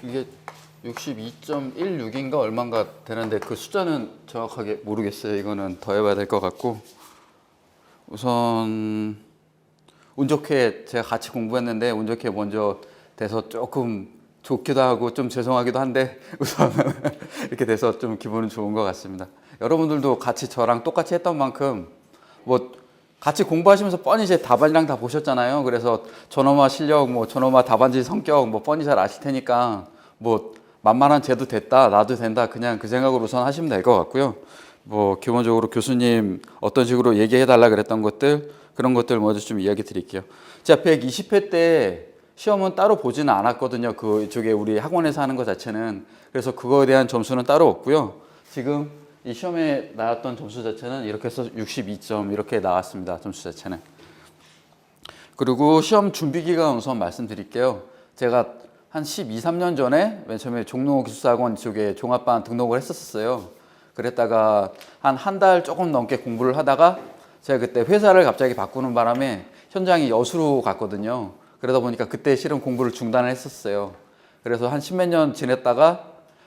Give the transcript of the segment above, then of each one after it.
이게 62.16인가 얼마인가 되는데 그 숫자는 정확하게 모르겠어요. 이거는 더 해봐야 될 것 같고, 우선 운 좋게 제가 같이 공부했는데 운 좋게 먼저 돼서 조금 좋기도 하고 좀 죄송하기도 한데 우선 이렇게 돼서 좀 기분은 좋은 것 같습니다. 여러분들도 같이 저랑 똑같이 했던 만큼 뭐 같이 공부하시면서 뻔히 제 답안이랑 다 보셨잖아요. 그래서 저놈아 실력, 뭐 저놈아 답안지 성격 뭐 뻔히 잘 아실 테니까 뭐 만만한 쟤도 됐다, 나도 된다, 그냥 그 생각으로 우선 하시면 될 것 같고요. 뭐 기본적으로 교수님 어떤 식으로 얘기해 달라 그랬던 것들, 그런 것들 먼저 좀 이야기 드릴게요. 제가 120회 때 시험은 따로 보지는 않았거든요. 그 이쪽에 우리 학원에서 하는 것 자체는. 그래서 그거에 대한 점수는 따로 없고요. 지금 이 시험에 나왔던 점수 자체는 이렇게 해서 62점 이렇게 나왔습니다. 점수 자체는. 그리고 시험 준비 기간 우선 말씀드릴게요. 제가 한 12, 13년 전에 맨 처음에 종로기술사학원 쪽에 종합반 등록을 했었어요. 그랬다가 한 달 조금 넘게 공부를 하다가 제가 그때 회사를 갑자기 바꾸는 바람에 현장이 여수로 갔거든요. 그러다 보니까 그때 실은 공부를 중단을 했었어요. 그래서 한 십몇 년 지냈다가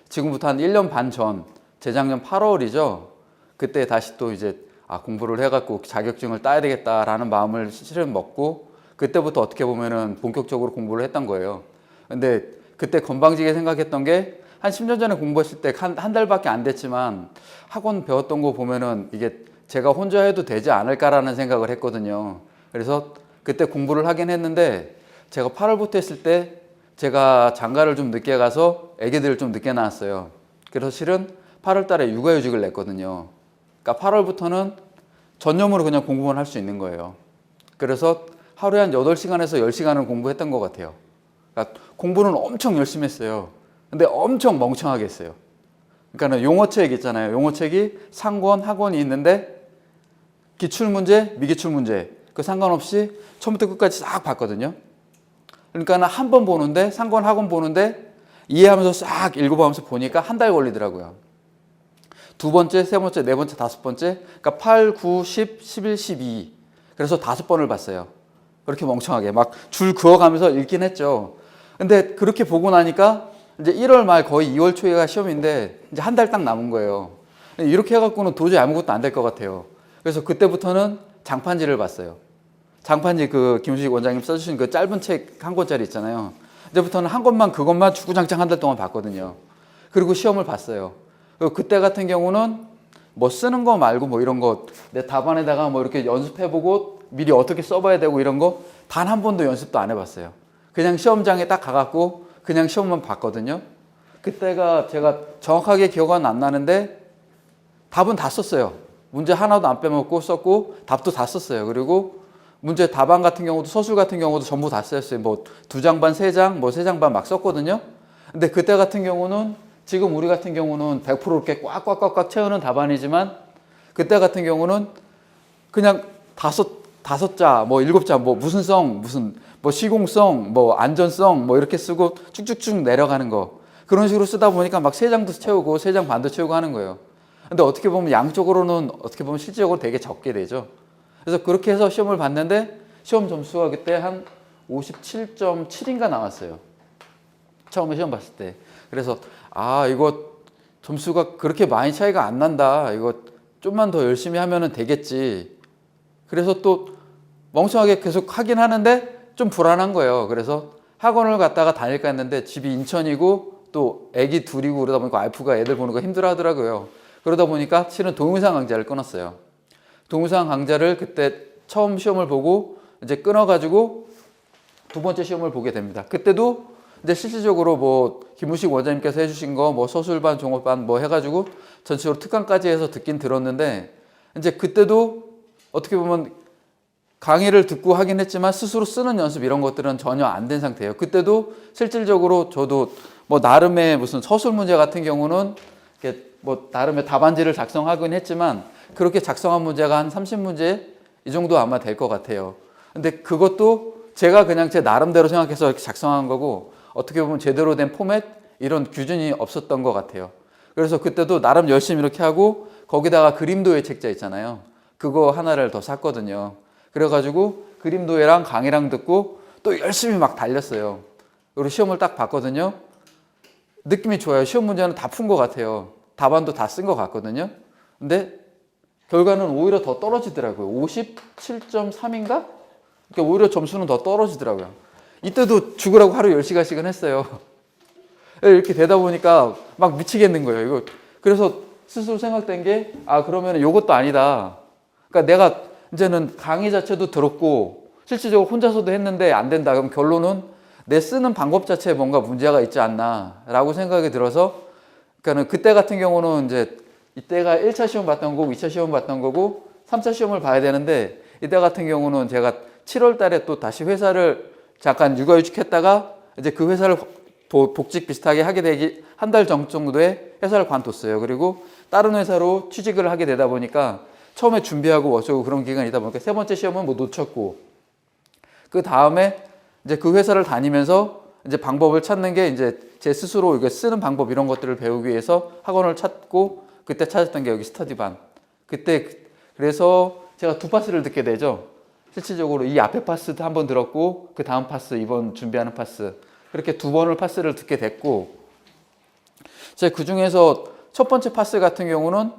지금부터 한 1년 반 전, 재작년 8월이죠. 그때 다시 또 이제 공부를 해갖고 자격증을 따야 되겠다라는 마음을 실은 먹고 그때부터 어떻게 보면은 본격적으로 공부를 했던 거예요. 근데 그때 건방지게 생각했던 게 한 10년 전에 공부했을 때 한 달밖에 안 됐지만 학원 배웠던 거 보면은 이게 제가 혼자 해도 되지 않을까라는 생각을 했거든요. 그래서 그때 공부를 하긴 했는데 제가 8월부터 했을 때 제가 장가를 좀 늦게 가서 애기들을 좀 늦게 낳았어요. 그래서 실은 8월 달에 육아휴직을 냈거든요. 그러니까 8월부터는 전념으로 그냥 공부만 할 수 있는 거예요. 그래서 하루에 한 8시간에서 10시간을 공부했던 것 같아요. 그러니까 공부는 엄청 열심히 했어요. 근데 엄청 멍청하게 했어요. 그러니까 용어책 있잖아요. 용어책이 상권, 하권이 있는데 기출문제, 미기출문제 그 상관없이 처음부터 끝까지 싹 봤거든요. 그러니까 한 번 보는데 상권, 하권 보는데 이해하면서 싹 읽어보면서 보니까 한 달 걸리더라고요. 두 번째, 세 번째, 네 번째, 다섯 번째, 그러니까 8, 9, 10, 11, 12 그래서 5번을 봤어요. 그렇게 멍청하게 막 줄 그어가면서 읽긴 했죠. 근데 그렇게 보고 나니까 이제 1월 말 거의 2월 초에가 시험인데 이제 한 달 딱 남은 거예요. 이렇게 해갖고는 도저히 아무것도 안 될 것 같아요. 그래서 그때부터는 장판지를 봤어요. 장판지 그 김수식 원장님 써주신 그 짧은 책 한 권짜리 있잖아요. 이제부터는 한 권만 그것만 주구장창 한 달 동안 봤거든요. 그리고 시험을 봤어요. 그때 같은 경우는 뭐 쓰는 거 말고 뭐 이런 거 내 답안에다가 뭐 이렇게 연습해보고 미리 어떻게 써봐야 되고 이런 거 단 한 번도 연습도 안 해봤어요. 그냥 시험장에 딱 가갖고 그냥 시험만 봤거든요. 그때가 제가 정확하게 기억은 안 나는데 답은 다 썼어요. 문제 하나도 안 빼먹고 썼고 답도 다 썼어요. 그리고 문제 답안 같은 경우도 서술 같은 경우도 전부 다 썼어요. 뭐 2장 반, 3장, 뭐 3장 반 막 썼거든요. 근데 그때 같은 경우는 지금 우리 같은 경우는 100% 이렇게 꽉꽉꽉꽉 채우는 답안이지만 그때 같은 경우는 그냥 다섯 자, 뭐 7자, 뭐 무슨 성, 무슨 뭐 시공성, 뭐 안전성, 뭐 이렇게 쓰고 쭉쭉쭉 내려가는 거. 그런 식으로 쓰다 보니까 막 3장도 채우고 3장 반도 채우고 하는 거예요. 근데 어떻게 보면 양쪽으로는 어떻게 보면 실질적으로 되게 적게 되죠. 그래서 그렇게 해서 시험을 봤는데 시험 점수가 그때 한 57.7인가 나왔어요. 처음에 시험 봤을 때. 그래서 이거 점수가 그렇게 많이 차이가 안 난다. 이거 좀만 더 열심히 하면 되겠지. 그래서 또 멍청하게 계속 하긴 하는데 좀 불안한 거예요. 그래서 학원을 갔다가 다닐까 했는데 집이 인천이고 또 애기 둘이고 그러다 보니까 와이프가 애들 보는 거 힘들어 하더라고요. 그러다 보니까 실은 동영상 강좌를 끊었어요. 동영상 강좌를 그때 처음 시험을 보고 이제 끊어가지고 두 번째 시험을 보게 됩니다. 그때도 이제 실질적으로 뭐 김우식 원장님께서 해주신 거 뭐 서술반, 종업반 뭐 해가지고 전체적으로 특강까지 해서 듣긴 들었는데 이제 그때도 어떻게 보면 강의를 듣고 하긴 했지만 스스로 쓰는 연습 이런 것들은 전혀 안 된 상태예요. 그때도 실질적으로 저도 뭐 나름의 무슨 서술 문제 같은 경우는 이렇게 뭐 나름의 답안지를 작성하긴 했지만 그렇게 작성한 문제가 한 30문제 이 정도 아마 될 것 같아요. 근데 그것도 제가 그냥 제 나름대로 생각해서 이렇게 작성한 거고 어떻게 보면 제대로 된 포맷 이런 규준이 없었던 것 같아요. 그래서 그때도 나름 열심히 이렇게 하고 거기다가 그림도예 책자 있잖아요. 그거 하나를 더 샀거든요. 그래가지고 그림도예랑 강의랑 듣고 또 열심히 막 달렸어요. 그리고 시험을 딱 봤거든요. 느낌이 좋아요. 시험 문제는 다 푼 것 같아요. 답안도 다 쓴 것 같거든요. 근데 결과는 오히려 더 떨어지더라고요. 57.3인가? 그러니까 오히려 점수는 더 떨어지더라고요. 이때도 죽으라고 하루 10시간씩은 했어요. 이렇게 되다 보니까 막 미치겠는 거예요. 이거 그래서 스스로 생각된 게, 아, 그러면 이것도 아니다. 그러니까 내가 이제는 강의 자체도 들었고 실질적으로 혼자서도 했는데 안 된다. 그럼 결론은 내 쓰는 방법 자체에 뭔가 문제가 있지 않나라고 생각이 들어서, 그러니까는 그때 같은 경우는 이제 이때가 1차 시험 봤던 거고 2차 시험 봤던 거고 3차 시험을 봐야 되는데, 이때 같은 경우는 제가 7월 달에 또 다시 회사를 잠깐 육아휴직했다가 이제 그 회사를 복직 비슷하게 하게 되기 한 달 전 정도에 회사를 관뒀어요. 그리고 다른 회사로 취직을 하게 되다 보니까 처음에 준비하고 어쩌고 그런 기간이다 보니까 세 번째 시험은 뭐 놓쳤고, 그 다음에 이제 그 회사를 다니면서 이제 방법을 찾는 게, 이제 제 스스로 이거 쓰는 방법 이런 것들을 배우기 위해서 학원을 찾고, 그때 찾았던 게 여기 스터디반. 그때 그래서 제가 두 파스를 듣게 되죠. 실질적으로 이 앞에 파스도 한 번 들었고 그 다음 파스, 이번 준비하는 파스, 그렇게 두 번을 파스를 듣게 됐고, 제가 그 중에서 첫 번째 파스 같은 경우는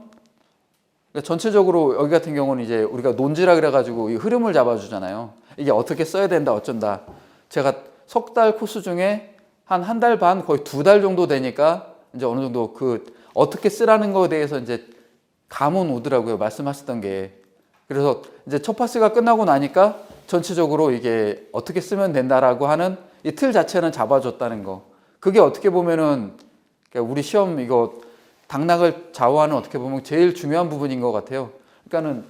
전체적으로 여기 같은 경우는 이제 우리가 논지라 그래가지고 이 흐름을 잡아주잖아요. 이게 어떻게 써야 된다 어쩐다. 제가 석 달 코스 중에 한 달 반, 거의 2달 정도 되니까 이제 어느 정도 그 어떻게 쓰라는 거에 대해서 이제 감은 오더라고요. 말씀하셨던 게. 그래서 이제 첫 파스가 끝나고 나니까 전체적으로 이게 어떻게 쓰면 된다라고 하는 이 틀 자체는 잡아줬다는 거. 그게 어떻게 보면은 우리 시험 이거 당락을 좌우하는 어떻게 보면 제일 중요한 부분인 것 같아요. 그러니까는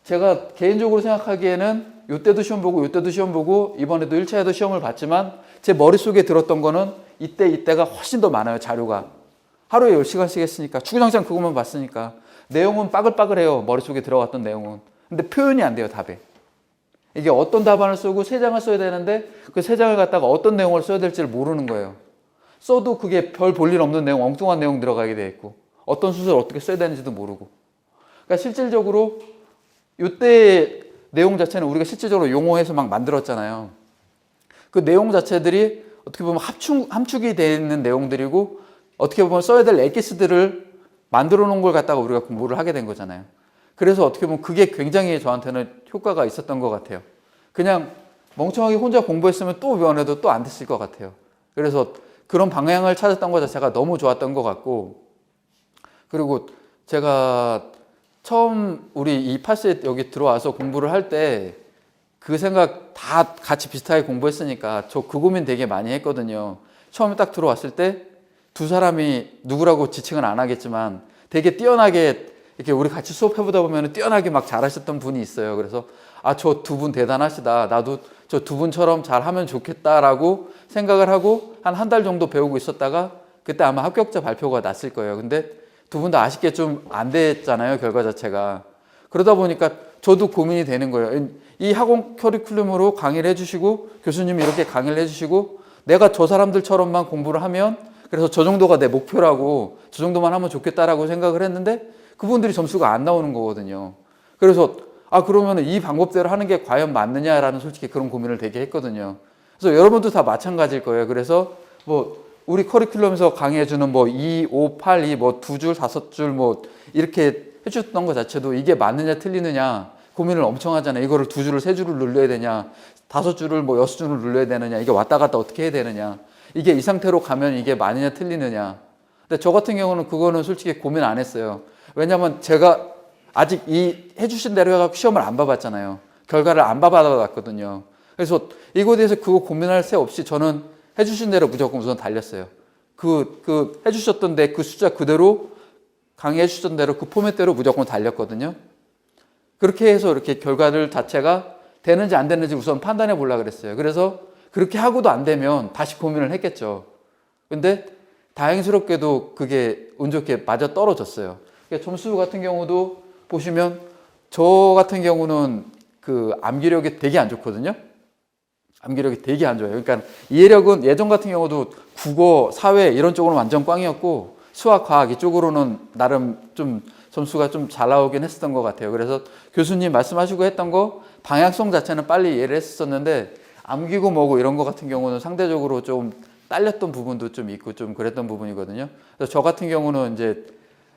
제가 개인적으로 생각하기에는 이때도 시험 보고 이때도 시험 보고 이번에도 1차에도 시험을 봤지만 제 머릿속에 들었던 거는 이때가 훨씬 더 많아요. 자료가. 하루에 10시간씩 했으니까 주구장창 그것만 봤으니까 내용은 빠글빠글해요. 머릿속에 들어갔던 내용은. 근데 표현이 안 돼요. 답에. 이게 어떤 답안을 쓰고 세 장을 써야 되는데 그 세 장을 갖다가 어떤 내용을 써야 될지를 모르는 거예요. 써도 그게 별 볼 일 없는 내용, 엉뚱한 내용 들어가게 돼 있고 어떤 순서를 어떻게 써야 되는지도 모르고. 그러니까 실질적으로 이때 내용 자체는 우리가 실질적으로 용어해서 막 만들었잖아요. 그 내용 자체들이 어떻게 보면 함축이 되어 있는 내용들이고 어떻게 보면 써야 될 엑기스들을 만들어 놓은 걸 갖다가 우리가 공부를 하게 된 거잖아요. 그래서 어떻게 보면 그게 굉장히 저한테는 효과가 있었던 것 같아요. 그냥 멍청하게 혼자 공부했으면 또 이번에도 또 안 됐을 것 같아요. 그래서 그런 방향을 찾았던 것 자체가 너무 좋았던 것 같고, 그리고 제가 처음 우리 이 파스에 여기 들어와서 공부를 할 때 그 생각 다 같이 비슷하게 공부했으니까 저 그 고민 되게 많이 했거든요. 처음에 딱 들어왔을 때 두 사람이 누구라고 지칭은 안 하겠지만 되게 뛰어나게 이렇게 우리 같이 수업해보다 보면 뛰어나게 막 잘하셨던 분이 있어요. 그래서 아, 저 두 분 대단하시다. 나도 저 두 분처럼 잘하면 좋겠다라고 생각을 하고 한 달 정도 배우고 있었다가 그때 아마 합격자 발표가 났을 거예요. 근데 두 분 다 아쉽게 좀 안 됐잖아요. 결과 자체가. 그러다 보니까 저도 고민이 되는 거예요. 이 학원 커리큘럼으로 강의를 해주시고 교수님이 이렇게 강의를 해주시고 내가 저 사람들처럼만 공부를 하면 그래서 저 정도가 내 목표라고 저 정도만 하면 좋겠다라고 생각을 했는데 그분들이 점수가 안 나오는 거거든요. 그래서 아, 그러면 이 방법대로 하는 게 과연 맞느냐라는 솔직히 그런 고민을 되게 했거든요. 그래서 여러분도 다 마찬가지일 거예요. 그래서 뭐 우리 커리큘럼에서 강의해주는 뭐 2, 5, 8, 2, 뭐 2줄, 5줄 뭐 이렇게 해주셨던 것 자체도 이게 맞느냐 틀리느냐 고민을 엄청 하잖아요. 이거를 2줄을 3줄을 눌러야 되냐, 5줄을 뭐 6줄을 눌러야 되느냐, 이게 왔다 갔다 어떻게 해야 되느냐, 이게 이 상태로 가면 이게 맞느냐 틀리느냐. 근데 저 같은 경우는 그거는 솔직히 고민 안 했어요. 왜냐면 제가 아직 이 해주신 대로 해갖고 시험을 안 봐봤잖아요. 결과를 안 봐봤거든요. 그래서 이거에 대해서 그거 고민할 새 없이 저는 해주신 대로 무조건 우선 달렸어요. 해주셨던데 그 숫자 그대로 강의해 주셨던 대로 그 포맷대로 무조건 달렸거든요. 그렇게 해서 이렇게 결과를 자체가 되는지 안 되는지 우선 판단해 보려고 그랬어요. 그래서 그렇게 하고도 안 되면 다시 고민을 했겠죠. 근데 다행스럽게도 그게 운 좋게 맞아 떨어졌어요. 그러니까 점수 같은 경우도 보시면 저 같은 경우는 그 암기력이 되게 안 좋거든요. 암기력이 되게 안 좋아요. 그러니까 이해력은 예전 같은 경우도 국어, 사회 이런 쪽으로는 완전 꽝이었고 수학, 과학 이쪽으로는 나름 좀 점수가 좀 잘 나오긴 했었던 것 같아요. 그래서 교수님 말씀하시고 했던 거 방향성 자체는 빨리 이해를 했었는데 암기고 뭐고 이런 거 같은 경우는 상대적으로 좀 딸렸던 부분도 좀 있고 좀 그랬던 부분이거든요. 그래서 저 같은 경우는 이제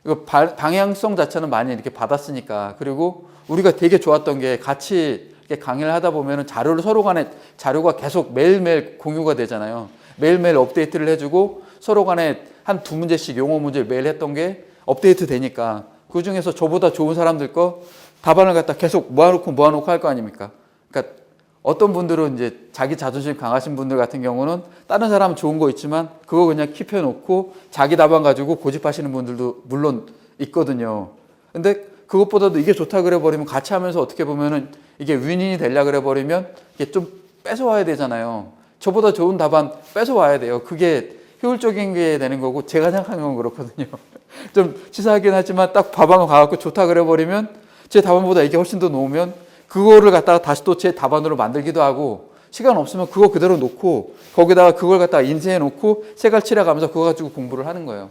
이거 방향성 자체는 많이 이렇게 받았으니까, 그리고 우리가 되게 좋았던 게 같이 이렇게 강의를 하다 보면은 자료를 서로 간에 자료가 계속 매일매일 공유가 되잖아요. 매일매일 업데이트를 해주고 서로 간에 한 두 문제씩 용어 문제를 매일 했던 게 업데이트 되니까 그 중에서 저보다 좋은 사람들 거 답안을 갖다 계속 모아놓고 할 거 아닙니까? 그러니까 어떤 분들은 이제 자기 자존심 강하신 분들 같은 경우는 다른 사람은 좋은 거 있지만 그거 그냥 킵해놓고 자기 답안 가지고 고집하시는 분들도 물론 있거든요. 근데 그것보다도 이게 좋다 그래 버리면 같이 하면서 어떻게 보면은 이게 윈윈이 되려 그래 버리면 이게 좀 뺏어와야 되잖아요. 저보다 좋은 답안 뺏어와야 돼요. 그게 효율적인 게 되는 거고, 제가 생각하는 건 그렇거든요. 좀 치사하긴 하지만 딱 답안 가갖고 좋다 그래 버리면 제 답안보다 이게 훨씬 더 놓으면 그거를 갖다가 다시 또 제 답안으로 만들기도 하고, 시간 없으면 그거 그대로 놓고 거기다가 그걸 갖다가 인쇄해 놓고 색깔 칠해가면서 그거 가지고 공부를 하는 거예요.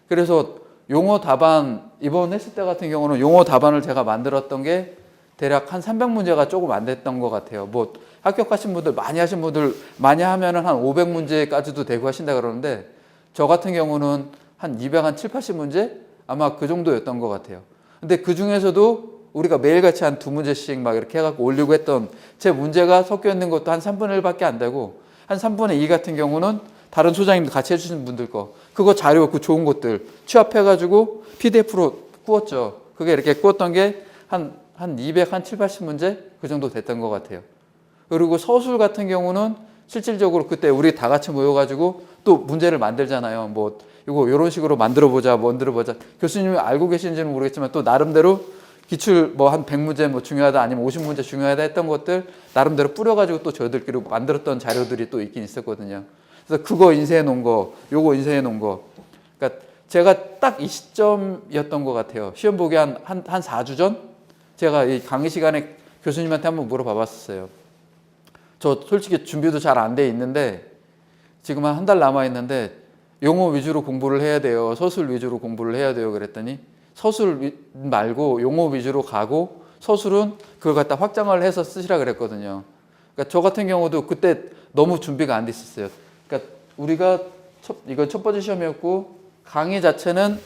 그래서 용어 답안 이번 했을 때 같은 경우는 용어 답안을 제가 만들었던 게 대략 한 300문제가 조금 안 됐던 것 같아요. 뭐 합격하신 분들, 많이 하신 분들 많이 하면은 한 500문제까지도 되고 하신다 그러는데, 저 같은 경우는 한 7, 80문제 아마 그 정도였던 것 같아요. 근데 그 중에서도 우리가 매일같이 한 2문제씩 막 이렇게 해갖고 올리고 했던 제 문제가 섞여 있는 것도 한 3분의 1밖에 안 되고, 한 3분의 2 같은 경우는 다른 소장님들 같이 해주신 분들 거, 그거 자료 그 좋은 것들 취합해가지고 PDF로 꾸었죠. 그게 이렇게 꾸었던 게 한 200, 한 7, 80문제 그 정도 됐던 것 같아요. 그리고 서술 같은 경우는 실질적으로 그때 우리 다 같이 모여가지고 또 문제를 만들잖아요. 뭐 이거 이런 식으로 만들어보자, 만들어보자. 교수님이 알고 계신지는 모르겠지만 또 나름대로 기출 뭐 한 100문제 뭐 중요하다, 아니면 50문제 중요하다 했던 것들 나름대로 뿌려가지고 또 저희들끼리 만들었던 자료들이 또 있긴 있었거든요. 그래서 그거 인쇄해 놓은 거, 요거 인쇄해 놓은 거. 그러니까 제가 딱 이 시점이었던 것 같아요. 시험 보기 한 4주 전? 제가 이 강의 시간에 교수님한테 한번 물어봐 봤었어요. 저 솔직히 준비도 잘 안 돼 있는데 지금 한 달 남아 있는데 용어 위주로 공부를 해야 돼요, 서술 위주로 공부를 해야 돼요? 그랬더니 서술 말고 용어 위주로 가고 서술은 그걸 갖다 확장을 해서 쓰시라 그랬거든요. 그러니까 저 같은 경우도 그때 너무 준비가 안 돼 있었어요. 그러니까 우리가 이건 첫 번째 시험이었고, 강의 자체는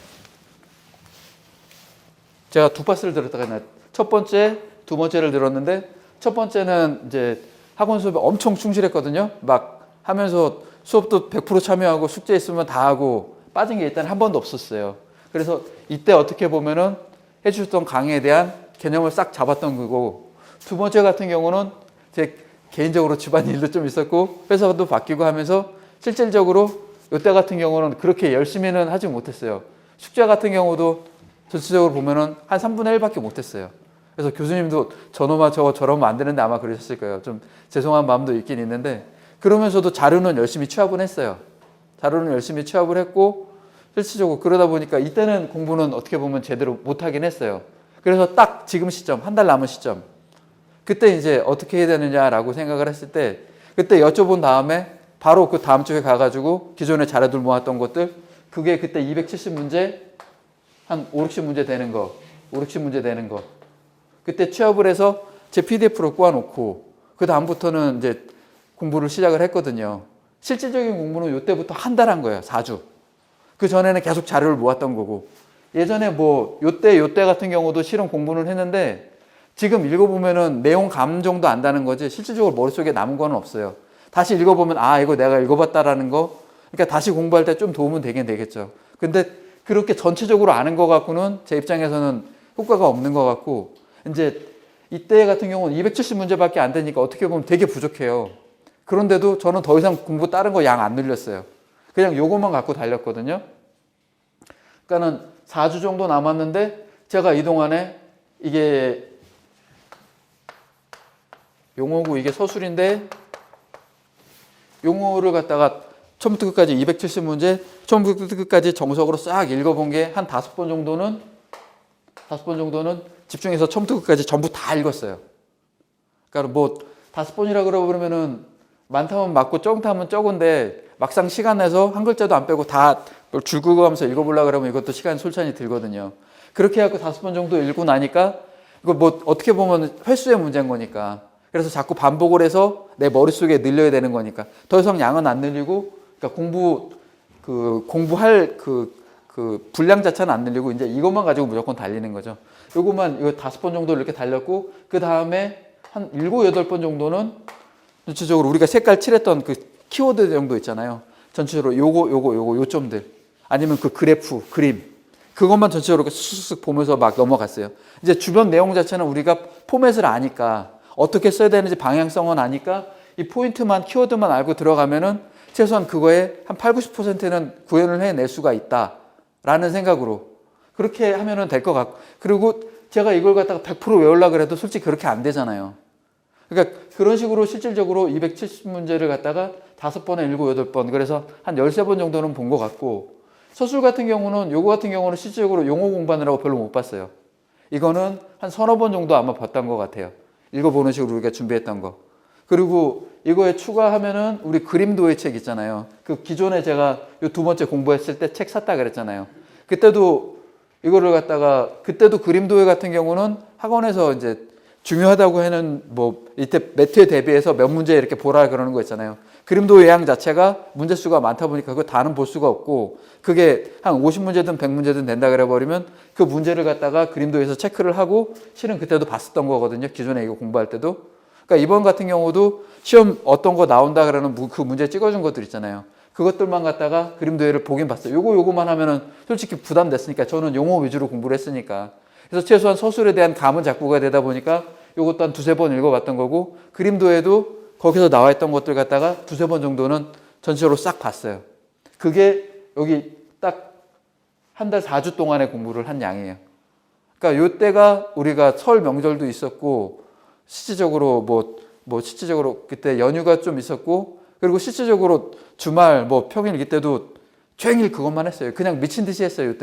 제가 두 파스를 들었다가 했나요? 첫 번째, 두 번째를 들었는데, 첫 번째는 이제 학원 수업에 엄청 충실했거든요. 막 하면서 수업도 100% 참여하고 숙제 있으면 다 하고 빠진 게 일단 한 번도 없었어요. 그래서 이때 어떻게 보면은 해주셨던 강의에 대한 개념을 싹 잡았던 거고, 두 번째 같은 경우는 제 개인적으로 집안일도 좀 있었고 회사도 바뀌고 하면서 실질적으로 이때 같은 경우는 그렇게 열심히는 하지 못했어요. 숙제 같은 경우도 전체적으로 보면은 한 3분의 1밖에 못했어요. 그래서 교수님도 저놈아 저러면 안 되는데 아마 그러셨을 거예요. 좀 죄송한 마음도 있긴 있는데, 그러면서도 자료는 열심히 취합을 했어요. 자료는 열심히 취합을 했고, 실질적으로 그러다 보니까 이때는 공부는 어떻게 보면 제대로 못하긴 했어요. 그래서 딱 지금 시점, 한 달 남은 시점, 그때 이제 어떻게 해야 되느냐라고 생각을 했을 때, 그때 여쭤본 다음에 바로 그 다음 주에 가가지고 기존에 자료들 모았던 것들, 그게 그때 270문제, 한 5, 60문제 되는 거, 5, 60문제 되는 거, 그때 취합을 해서 제 PDF로 꾸어놓고 그 다음부터는 이제 공부를 시작을 했거든요. 실질적인 공부는 이때부터 한 달 한 거예요. 4주. 그 전에는 계속 자료를 모았던 거고, 예전에 뭐 요때 같은 경우도 실은 공부는 했는데 지금 읽어보면은 내용 감정도 안다는 거지 실질적으로 머릿속에 남은 거는 없어요. 다시 읽어보면 아 이거 내가 읽어봤다라는 거, 그러니까 다시 공부할 때 좀 도움은 되긴 되겠죠. 근데 그렇게 전체적으로 아는 거 갖고는 제 입장에서는 효과가 없는 것 같고, 이제 이때 같은 경우는 270문제밖에 안 되니까 어떻게 보면 되게 부족해요. 그런데도 저는 더 이상 공부 다른 거 양 안 늘렸어요. 그냥 요것만 갖고 달렸거든요. 그러니까는 4주 정도 남았는데 제가 이 동안에 이게 용어고 이게 서술인데, 용어를 갖다가 처음부터 끝까지 270문제, 처음부터 끝까지 정석으로 싹 읽어본 게 한 5번 정도는 집중해서 처음부터 끝까지 전부 다 읽었어요. 그러니까 뭐 5번이라 그러면은 많다면 많고 적다면 적은데 막상 시간 내서 한 글자도 안 빼고 다 줄 긋어가면서 읽어보려고 그러면 이것도 시간이 솔찬히 들거든요. 그렇게 해갖고 5번 정도 읽고 나니까 이거 뭐 어떻게 보면 횟수의 문제인 거니까, 그래서 자꾸 반복을 해서 내 머릿속에 늘려야 되는 거니까 더 이상 양은 안 늘리고 그러니까 공부할 그 분량 자체는 안 늘리고 이제 이것만 가지고 무조건 달리는 거죠. 요것만 이거 5번 정도 이렇게 달렸고 그 다음에 한 7, 8번 정도는 전체적으로 우리가 색깔 칠했던 그 키워드 정도 있잖아요. 전체적으로 요점들 아니면 그 그래프, 그림 그것만 전체적으로 쓱쓱 보면서 막 넘어갔어요. 이제 주변 내용 자체는 우리가 포맷을 아니까 어떻게 써야 되는지 방향성은 아니까 이 포인트만 키워드만 알고 들어가면은 최소한 그거에 한 8, 90%는 구현을 해낼 수가 있다라는 생각으로 그렇게 하면은 될 것 같고 그리고 제가 이걸 갖다가 100% 외우려고 해도 솔직히 그렇게 안 되잖아요. 그러니까 그런 식으로 실질적으로 270문제를 갖다가 5번에 7, 8번 그래서 한 13번 정도는 본 것 같고 서술 같은 경우는 요거 같은 경우는 실질적으로 용어 공부하느라고 별로 못 봤어요. 이거는 한 서너 번 정도 아마 봤던 것 같아요. 읽어보는 식으로 우리가 준비했던 거. 그리고 이거에 추가하면은 우리 그림도의 책 있잖아요. 그 기존에 제가 요 2번째 공부했을 때 책 샀다 그랬잖아요. 그때도 이거를 갖다가 그때도 그림도회 같은 경우는 학원에서 이제 중요하다고 하는 뭐 이때 매트에 대비해서 몇 문제 이렇게 보라 그러는 거 있잖아요. 그림도 외양 자체가 문제 수가 많다 보니까 그거 다는 볼 수가 없고 그게 한 50문제든 100문제든 된다 그래 버리면 그 문제를 갖다가 그림도에서 체크를 하고 실은 그때도 봤었던 거거든요. 기존에 이거 공부할 때도. 그러니까 이번 같은 경우도 시험 어떤 거 나온다 그러는 그 문제 찍어준 것들 있잖아요. 그것들만 갖다가 그림도회를 보긴 봤어요. 요거만 하면은 솔직히 부담됐으니까 저는 용어 위주로 공부를 했으니까. 그래서 최소한 서술에 대한 감은 잡고가 되다 보니까 요것도 한 2-3번 읽어봤던 거고 그림도에도 거기서 나와 있던 것들 갖다가 2-3번 정도는 전체적으로 싹 봤어요. 그게 여기 딱 한 달 4주 동안의 공부를 한 양이에요. 그러니까 요때가 우리가 설 명절도 있었고 실질적으로 실질적으로 그때 연휴가 좀 있었고 그리고 실질적으로 주말 평일 이때도 종일 그것만 했어요. 그냥 미친 듯이 했어요.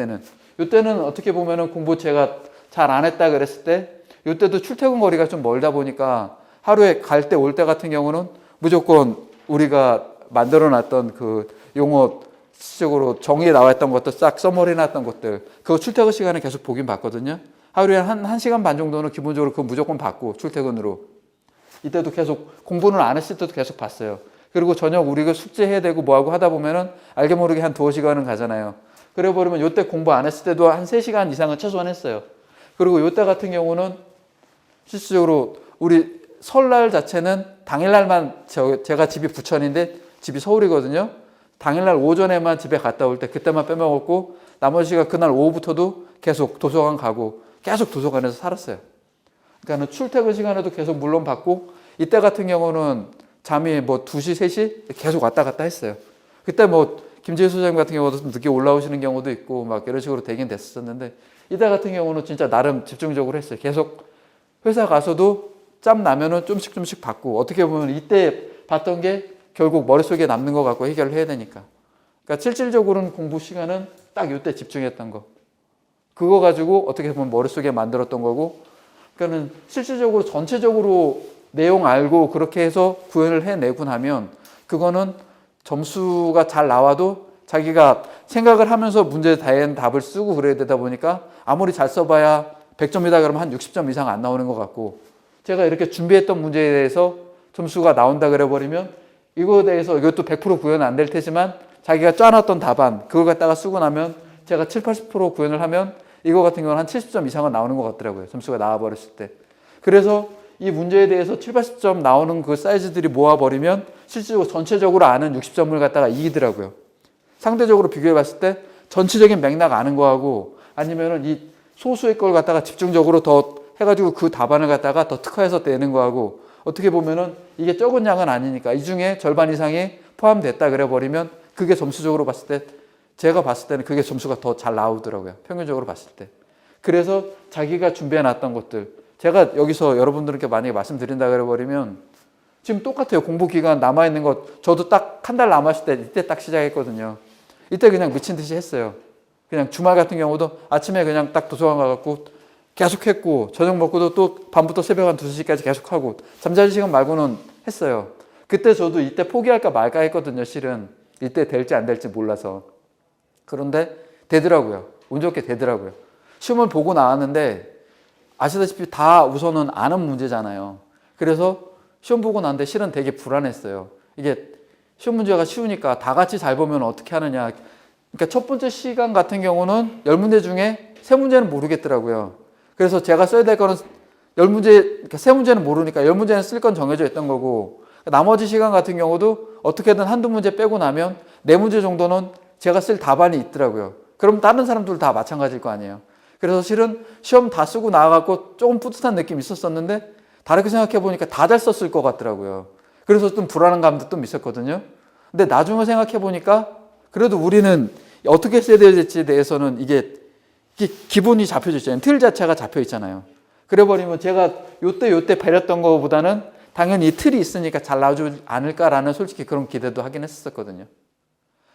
요때는 어떻게 보면은 공부 제가 잘 안 했다 그랬을 때 요때도 출퇴근 거리가 좀 멀다 보니까 하루에 갈 때 올 때 같은 경우는 무조건 우리가 만들어 놨던 그 용어 실질적으로 정의에 나와 있던 것도 싹 써머리 놨던 것들 그거 출퇴근 시간에 계속 보긴 봤거든요. 하루에 한 1시간 반 정도는 기본적으로 그거 무조건 봤고 출퇴근으로 이때도 계속 공부는 안 했을 때도 계속 봤어요. 그리고 저녁 우리가 숙제해야 되고 뭐하고 하다 보면은 알게 모르게 한 2-5시간은 가잖아요. 그래 버리면 요때 공부 안 했을 때도 한 3시간 이상은 최소한 했어요. 그리고 요때 같은 경우는 실질적으로 우리 설날 자체는 당일날만 제가 집이 부천인데 집이 서울이거든요. 당일날 오전에만 집에 갔다 올 때 그때만 빼먹었고 나머지 시간 그날 오후부터도 계속 도서관 가고 계속 도서관에서 살았어요. 그러니까 출퇴근 시간에도 계속 물론 받고 이때 같은 경우는 잠이 2시, 3시 계속 왔다 갔다 했어요. 그때 김재희 소장님 같은 경우도 좀 늦게 올라오시는 경우도 있고 막 이런 식으로 되긴 됐었는데 이때 같은 경우는 진짜 나름 집중적으로 했어요. 계속 회사 가서도 짬 나면은 좀씩 받고 어떻게 보면 이때 봤던 게 결국 머릿속에 남는 것 같고 해결을 해야 되니까. 그러니까 실질적으로는 공부 시간은 딱 이때 집중했던 거. 그거 가지고 어떻게 보면 머릿속에 만들었던 거고 그러니까는 실질적으로 전체적으로 내용 알고 그렇게 해서 구현을 해내고 나면 그거는 점수가 잘 나와도 자기가 생각을 하면서 문제에 대한 답을 쓰고 그래야 되다 보니까 아무리 잘 써봐야 100점이다 그러면 한 60점 이상 안 나오는 것 같고 제가 이렇게 준비했던 문제에 대해서 점수가 나온다 그래 버리면 이거에 대해서 이것도 100% 구현 안 될 테지만 자기가 짜놨던 답안 그걸 갖다가 쓰고 나면 제가 7, 80% 구현을 하면 이거 같은 경우는 한 70점 이상은 나오는 것 같더라고요. 점수가 나와버렸을 때. 그래서 이 문제에 대해서 7, 80점 나오는 그 사이즈들이 모아버리면 실질적으로 전체적으로 아는 60점을 갖다가 이기더라고요. 상대적으로 비교해 봤을 때 전체적인 맥락 아는 거하고 아니면은 이 소수의 걸 갖다가 집중적으로 더 해가지고 그 답안을 갖다가 더 특화해서 내는 거하고 어떻게 보면은 이게 적은 양은 아니니까 이 중에 절반 이상이 포함됐다 그래 버리면 그게 점수적으로 봤을 때 제가 봤을 때는 그게 점수가 더 잘 나오더라고요. 평균적으로 봤을 때. 그래서 자기가 준비해 놨던 것들 제가 여기서 여러분들께 만약에 말씀드린다 그래 버리면 지금 똑같아요. 공부 기간 남아있는 것 저도 딱 한 달 남았을 때 이때 딱 시작했거든요. 이때 그냥 미친 듯이 했어요. 그냥 주말 같은 경우도 아침에 그냥 딱 도서관 가갖고 계속 했고 저녁 먹고도 또 밤부터 새벽 한 2-3시까지 계속 하고 잠자리 시간 말고는 했어요. 그때 저도 이때 포기할까 말까 했거든요. 실은 이때 될지 안 될지 몰라서. 그런데 되더라고요. 운 좋게 되더라고요. 시험을 보고 나왔는데 아시다시피 다 우선은 아는 문제잖아요. 그래서 시험 보고 나는데 실은 되게 불안했어요. 이게 시험 문제가 쉬우니까 다 같이 잘 보면 어떻게 하느냐. 그러니까 첫 번째 시간 같은 경우는 10문제 중에 3문제는 모르겠더라고요. 그래서 제가 써야 될 거는 10문제, 그러니까 3문제는 모르니까 10문제는 쓸 건 정해져 있던 거고, 나머지 시간 같은 경우도 어떻게든 한두 문제 빼고 나면 4문제 정도는 제가 쓸 답안이 있더라고요. 그럼 다른 사람들 다 마찬가지일 거 아니에요. 그래서 실은 시험 다 쓰고 나와갖고 조금 뿌듯한 느낌이 있었었는데, 다르게 생각해 보니까 다 잘 썼을 것 같더라고요. 그래서 좀 불안한 감도 좀 있었거든요. 근데 나중에 생각해 보니까 그래도 우리는 어떻게 써야 될지에 대해서는 이게 기본이 잡혀져 있잖아요. 틀 자체가 잡혀 있잖아요. 그래버리면 제가 요때 배렸던 것보다는 당연히 이 틀이 있으니까 잘 나오지 않을까라는 솔직히 그런 기대도 하긴 했었거든요.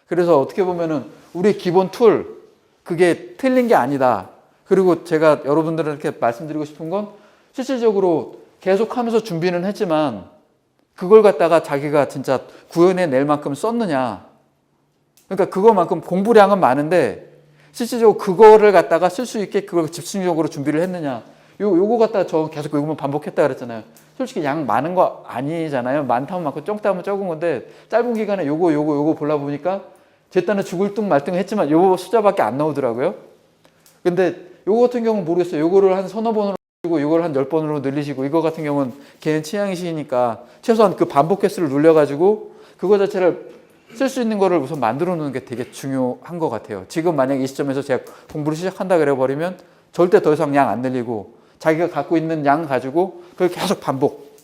그래서 어떻게 보면은 우리 기본 툴, 그게 틀린 게 아니다. 그리고 제가 여러분들한테 말씀드리고 싶은 건 실질적으로 계속 하면서 준비는 했지만 그걸 갖다가 자기가 진짜 구현해낼 만큼 썼느냐. 그러니까 그거만큼 공부량은 많은데 실질적으로 그거를 갖다가 쓸 수 있게 그걸 집중적으로 준비를 했느냐. 요거 갖다가 저 계속 요거만 반복했다 그랬잖아요. 솔직히 양 많은 거 아니잖아요. 많다면 많고 적다 하면 적은 건데 짧은 기간에 요거 보려 보니까 제 딴에 죽을 둥 말 둥 했지만 요거 숫자밖에 안 나오더라고요. 근데 요거 같은 경우는 모르겠어요. 요거를 한 서너 번으로 늘리고 요걸 한 10번으로 늘리시고 이거 같은 경우는 개인 취향이시니까 최소한 그 반복 횟수를 눌려가지고 그거 자체를 쓸 수 있는 거를 우선 만들어 놓는 게 되게 중요한 것 같아요. 지금 만약 이 시점에서 제가 공부를 시작한다 그래 버리면 절대 더 이상 양 안 늘리고 자기가 갖고 있는 양 가지고 그걸 계속 반복.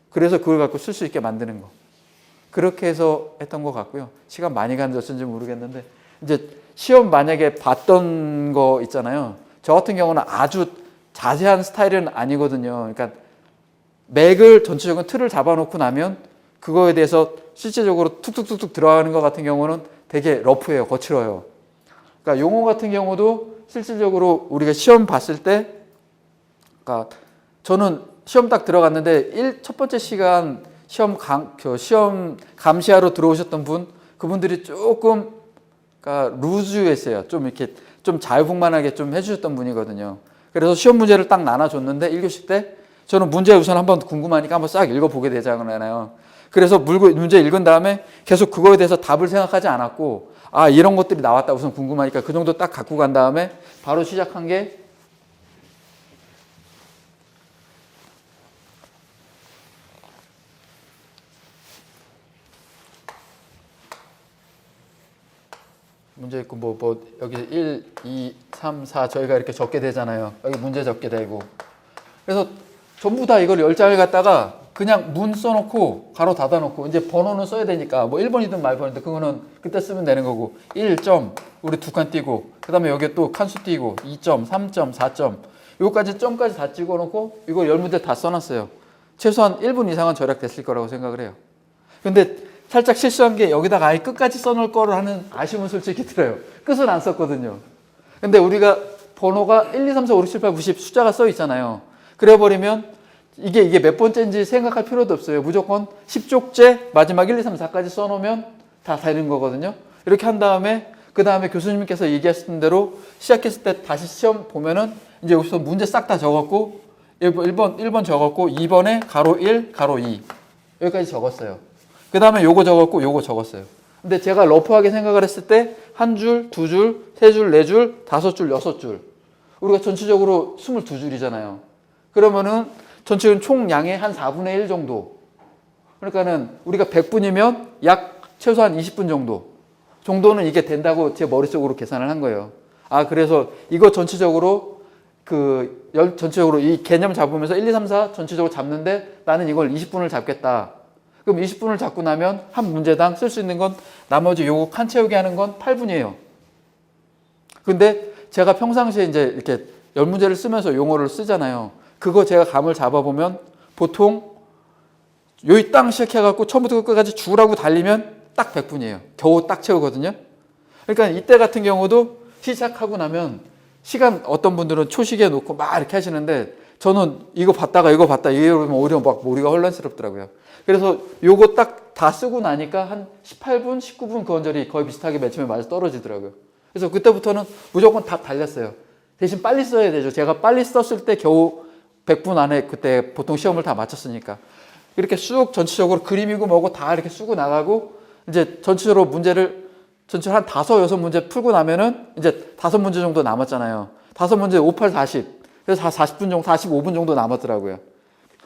그래서 그걸 갖고 쓸 수 있게 만드는 거. 그렇게 해서 했던 것 같고요. 시간 많이 가는지 모르겠는데 이제 시험 만약에 봤던 거 있잖아요. 저 같은 경우는 아주 자세한 스타일은 아니거든요. 그러니까 맥을 전체적인 틀을 잡아놓고 나면 그거에 대해서 실제적으로 툭툭툭툭 들어가는 것 같은 경우는 되게 러프해요. 거칠어요. 그러니까 용어 같은 경우도 실질적으로 우리가 시험 봤을 때, 그러니까 저는 시험 딱 들어갔는데 첫 번째 시간 시험 감시하러 들어오셨던 그분들이 조금 그러니까 루즈했어요. 좀 이렇게 좀 자유분만하게 좀 해주셨던 분이거든요. 그래서 시험 문제를 딱 나눠줬는데 1교시 때 저는 문제 우선 한번 궁금하니까 한번 싹 읽어보게 되잖아요. 그래서 문제 읽은 다음에 계속 그거에 대해서 답을 생각하지 않았고 아 이런 것들이 나왔다 우선 궁금하니까 그 정도 딱 갖고 간 다음에 바로 시작한 게 문제 있고 뭐 여기 1, 2, 3, 4 저희가 이렇게 적게 되잖아요. 여기 문제 적게 되고 그래서 전부 다 이걸 10장을 갖다가 그냥 문 써놓고 가로 닫아놓고 이제 번호는 써야 되니까 뭐 1번이든 말번이든 그거는 그때 쓰면 되는 거고 1점 우리 2칸 띄고 그 다음에 여기 또 칸수 띄고 2점, 3점, 4점 요거까지 점까지 다 찍어놓고 이걸 10문제 다 써놨어요. 최소한 1분 이상은 절약됐을 거라고 생각을 해요. 근데 살짝 실수한 게 여기다가 아예 끝까지 써놓을 거를 하는 아쉬움은 솔직히 들어요. 끝은 안 썼거든요. 근데 우리가 번호가 1, 2, 3, 4, 5, 6, 7, 8, 90 숫자가 써 있잖아요. 그래버리면 이게 몇 번째인지 생각할 필요도 없어요. 무조건 10족째 마지막 1, 2, 3, 4까지 써놓으면 다 되는 거거든요. 이렇게 한 다음에 그 다음에 교수님께서 얘기하셨던 대로 시작했을 때 다시 시험 보면은 이제 여기서 문제 싹 다 적었고 1번 적었고 2번에 가로 1, 가로 2 여기까지 적었어요. 그 다음에 요거 적었고 요거 적었어요. 근데 제가 러프하게 생각을 했을 때 한 줄, 두 줄, 세 줄, 네 줄, 다섯 줄, 여섯 줄 우리가 전체적으로 22줄이잖아요. 그러면은 전체적인 총량의 한 4분의 1 정도 그러니까는 우리가 100분이면 약 최소한 20분 정도는 이게 된다고 제 머릿속으로 계산을 한 거예요. 아 그래서 이거 전체적으로 전체적으로 이 개념 잡으면서 1, 2, 3, 4 전체적으로 잡는데 나는 이걸 20분을 잡겠다. 그럼 20분을 잡고 나면 한 문제당 쓸 수 있는 건 나머지 요거 칸 채우기 하는 건 8분이에요. 근데 제가 평상시에 이제 이렇게 10문제를 쓰면서 용어를 쓰잖아요. 그거 제가 감을 잡아보면 보통 여기 땅 시작해갖고 처음부터 끝까지 줄하고 달리면 딱 100분이에요. 겨우 딱 채우거든요. 그러니까 이때 같은 경우도 시작하고 나면 시간 어떤 분들은 초시계 놓고 막 이렇게 하시는데 저는 이거 봤다가 이러면 오히려 막 머리가 혼란스럽더라고요. 그래서 요거 딱 다 쓰고 나니까 한 18분, 19분 그 언저리 거의 비슷하게 맨 처음에 맞아 떨어지더라고요. 그래서 그때부터는 무조건 다 달렸어요. 대신 빨리 써야 되죠. 제가 빨리 썼을 때 겨우 100분 안에 그때 보통 시험을 다 마쳤으니까. 이렇게 쑥 전체적으로 그림이고 뭐고 다 이렇게 쓰고 나가고 이제 전체적으로 문제를 전체 한 5, 6문제 풀고 나면은 이제 5문제 정도 남았잖아요. 5문제 5, 8, 40. 그래서 40분 정도, 45분 정도 남았더라고요.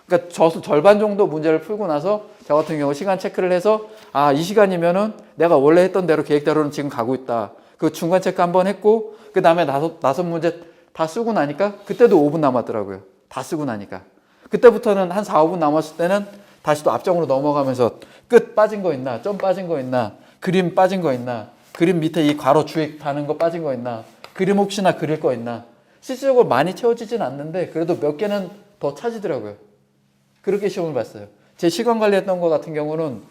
그러니까 절반 정도 문제를 풀고 나서 저 같은 경우 시간 체크를 해서 아, 이 시간이면은 내가 원래 했던 대로 계획대로는 지금 가고 있다. 그 중간 체크 한번 했고 그 다음에 5문제 다 쓰고 나니까 그때도 5분 남았더라고요. 다 쓰고 나니까. 그때부터는 한 4, 5분 남았을 때는 다시 또 앞쪽으로 넘어가면서 끝 빠진 거 있나, 점 빠진 거 있나, 그림 빠진 거 있나, 그림 밑에 이 괄호 주획 다는 거 빠진 거 있나, 그림 혹시나 그릴 거 있나. 실질적으로 많이 채워지진 않는데 그래도 몇 개는 더 차지더라고요. 그렇게 시험을 봤어요. 제 시간 관리했던 거 같은 경우는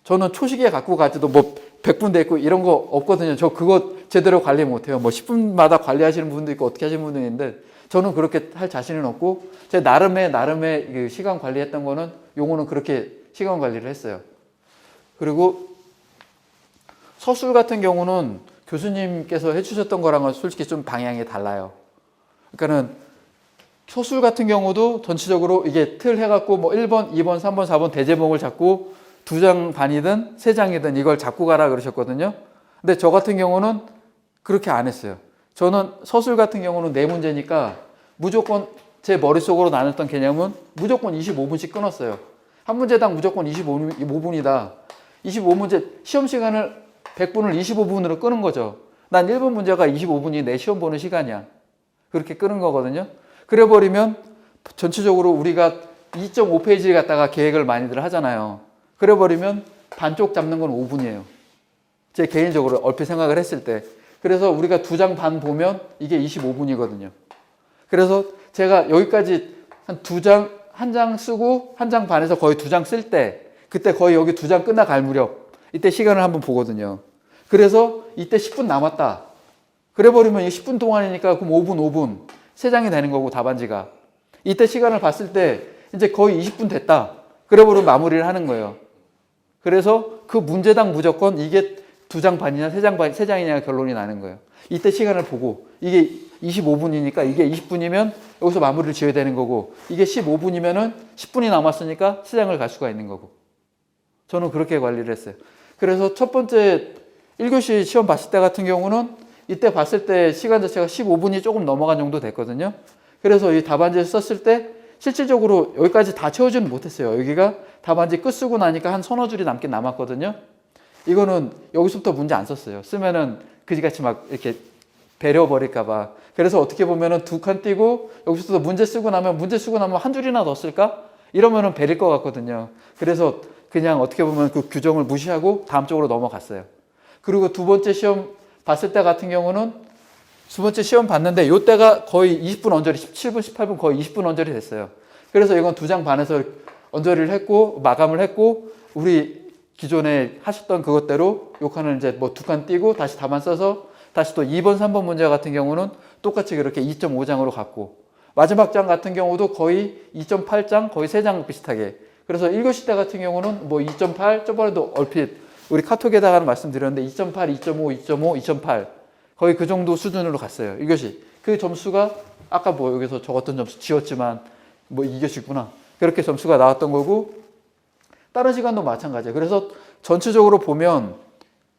저는 초시계 갖고 갈 때도 뭐 100분 돼 있고 이런 거 없거든요. 저 그거 제대로 관리 못해요. 뭐 10분마다 관리하시는 분도 있고 어떻게 하시는 분도 있는데 저는 그렇게 할 자신은 없고 제 나름의 시간 관리했던 거는 용어는 그렇게 시간 관리를 했어요. 그리고 서술 같은 경우는 교수님께서 해주셨던 거랑은 솔직히 좀 방향이 달라요. 그러니까는 서술 같은 경우도 전체적으로 이게 틀 해갖고 뭐 1번, 2번, 3번, 4번 대제목을 잡고 2장 반이든 3장이든 이걸 잡고 가라 그러셨거든요. 근데 저 같은 경우는 그렇게 안 했어요. 저는 서술 같은 경우는 4문제니까 무조건 제 머릿속으로 나눴던 개념은 무조건 25분씩 끊었어요. 한 문제당 무조건 25분이다. 25문제 시험 시간을 100분을 25분으로 끄는 거죠. 난 1번 문제가 25분이 내 시험 보는 시간이야. 그렇게 끄는 거거든요. 그래 버리면 전체적으로 우리가 2.5페이지 갖다가 계획을 많이들 하잖아요. 그래 버리면 반쪽 잡는 건 5분이에요. 제 개인적으로 얼핏 생각을 했을 때. 그래서 우리가 2장 반 보면 이게 25분이거든요. 그래서 제가 여기까지 한 2장, 한 장 쓰고 한 장 반에서 거의 2장 쓸 때 그때 거의 여기 2장 끝나갈 무렵 이때 시간을 한번 보거든요. 그래서 이때 10분 남았다. 그래 버리면 10분 동안이니까 그럼 5분 3장이 되는 거고 답안지가. 이때 시간을 봤을 때 이제 거의 20분 됐다. 그래 버리면 마무리를 하는 거예요. 그래서 그 문제당 무조건 이게 2장 반이냐 3장이냐 결론이 나는 거예요. 이때 시간을 보고 이게 25분이니까 이게 20분이면 여기서 마무리를 지어야 되는 거고 이게 15분이면은 10분이 남았으니까 3장을 갈 수가 있는 거고. 저는 그렇게 관리를 했어요. 그래서 첫 번째 1교시 시험 봤을 때 같은 경우는 이때 봤을 때 시간 자체가 15분이 조금 넘어간 정도 됐거든요. 그래서 이 답안지를 썼을 때 실질적으로 여기까지 다 채우지는 못했어요. 여기가 답안지 끝 쓰고 나니까 한 서너 줄이 남긴 남았거든요. 이거는 여기서부터 문제 안 썼어요. 쓰면은 그지같이 막 이렇게 배려버릴까봐. 그래서 어떻게 보면은 2칸 띄고 여기서부터 문제 쓰고 나면 한 줄이나 더 쓸까? 이러면은 배릴 것 같거든요. 그래서 그냥 어떻게 보면 그 규정을 무시하고 다음 쪽으로 넘어갔어요. 그리고 두 번째 시험 봤을 때 같은 경우는 두 번째 시험 봤는데 이때가 거의 20분 언저리, 17분, 18분 거의 20분 언저리 됐어요. 그래서 이건 2장 반에서 언저리를 했고 마감을 했고 우리 기존에 하셨던 그것대로 요 칸을 이제 뭐 2칸 띄고 다시 답안 써서 다시 또 2번, 3번 문제 같은 경우는 똑같이 그렇게 2.5장으로 갔고 마지막 장 같은 경우도 거의 2.8장, 거의 3장 비슷하게. 그래서 1교시 때 같은 경우는 뭐 2.8, 저번에도 얼핏 우리 카톡에다가 말씀드렸는데 2.8, 2.5, 2.5, 2.8 거의 그 정도 수준으로 갔어요. 1교시. 그 점수가 아까 뭐 여기서 적었던 점수 지웠지만 뭐 2교시구나. 그렇게 점수가 나왔던 거고 다른 시간도 마찬가지예요. 그래서 전체적으로 보면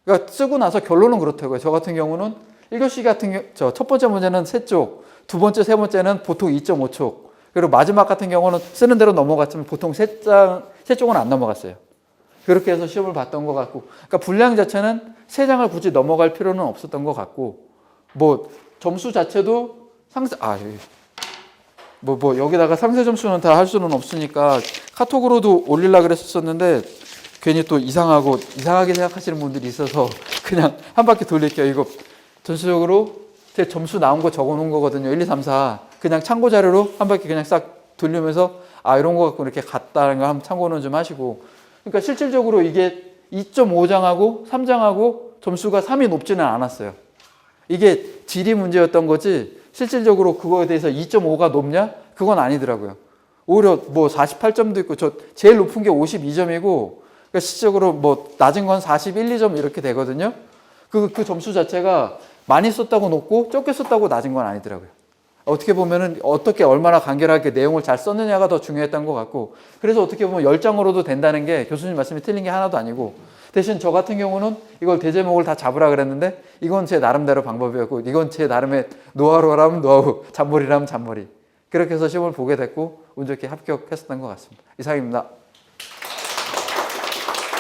그러니까 쓰고 나서 결론은 그렇다고요. 저 같은 경우는 1교시 같은 경우 첫 번째 문제는 3쪽, 두 번째, 세 번째는 보통 2.5쪽. 그리고 마지막 같은 경우는 쓰는 대로 넘어갔지만 보통 3쪽은 안 넘어갔어요. 그렇게 해서 시험을 봤던 것 같고, 그러니까 분량 자체는 3장을 굳이 넘어갈 필요는 없었던 것 같고, 뭐 점수 자체도 여기다가 상세 점수는 다 할 수는 없으니까 카톡으로도 올리려고 그랬었는데 괜히 또 이상하게 생각하시는 분들이 있어서 그냥 한 바퀴 돌릴게요. 이거 전체적으로 제 점수 나온 거 적어 놓은 거거든요. 1, 2, 3, 4 그냥 참고 자료로 한 바퀴 그냥 싹 돌리면서 이런 거 갖고 이렇게 갔다는 거 한번 참고는 좀 하시고. 그러니까 실질적으로 이게 2.5장하고 3장하고 점수가 3이 높지는 않았어요. 이게 지리 문제였던 거지 실질적으로 그거에 대해서 2.5가 높냐? 그건 아니더라고요. 오히려 뭐 48점도 있고 저 제일 높은 게 52점이고 그러니까 실질적으로 뭐 낮은 건 41, 2점 이렇게 되거든요. 그 점수 자체가 많이 썼다고 높고 적게 썼다고 낮은 건 아니더라고요. 어떻게 보면은 어떻게 얼마나 간결하게 내용을 잘 썼느냐가 더 중요했던 것 같고, 그래서 어떻게 보면 10장으로도 된다는 게 교수님 말씀이 틀린 게 하나도 아니고, 대신 저 같은 경우는 이걸 대제목을 다 잡으라 그랬는데 이건 제 나름대로 방법이었고, 이건 제 나름의 노하우라면 노하우, 잔머리라면 잔머리, 그렇게 해서 시험을 보게 됐고 운 좋게 합격했었던 것 같습니다. 이상입니다.